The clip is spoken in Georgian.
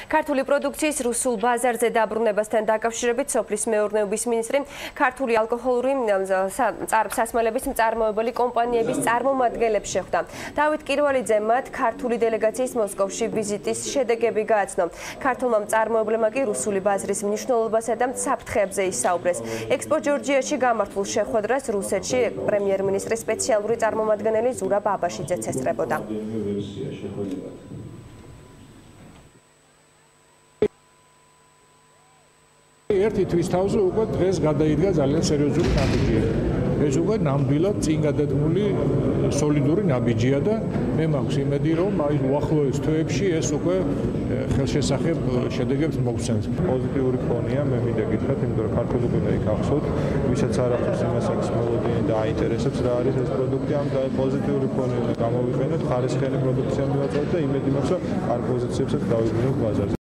ქართული პროდუქციის რუსულ ბაზარზე დაბრუნებასთან დაკავშირებით სოფლის მეურნეობის მინისტრი ქართული ალკოჰოლური სასმელების მწარმოებელი კომპანიების წარმომადგენლებს შეხვდა. დავით კირვალიძე მათ ქართული დელეგაციის მოსკოვში ვიზიტის შედეგები გააცნო. ქართულმა მწარმოებლებმა კი რუსული ბაზრის მნიშვნელობასა და საფრთხეებზე ისაუბრეს. ექსპო ჯორჯიაში გამართულ შეხვედრას რუსეთში პრემიერ-მინისტრის სპეციალური წარმომადგენელი ზურაბ აბაშიძეც ესწრებოდა. ერთი თვის თავზე უკვე დღეს გადაიდგა ძალიან სერიოზული ნაბიჯია. ეს უკვე ნამდვილად წინ გადადგმული სოლიდური ნაბიჯია და მე მაქვს იმედი, რომ აი უახლოეს თვეებში ეს უკვე ხელშესახებ შედეგებს მოგცემს. პოზიტიური ფონია, მე მინდა გითხრათ, იმიტომ რომ ქართული უნდა იქახსოთ, ვისაც არ აქვს იმას აქვს მოლოდინი და აინტერესებს რა არის ეს პროდუქტი, ამ და პოზიტიური ფონი უნდა გამოვიყენოთ, ხარისხიანი პროდუქცია მივაწოდოთ და იმედი მაქვს, რომ არ პოზიციებსაც დავიბრუნოთ ბაზარზე.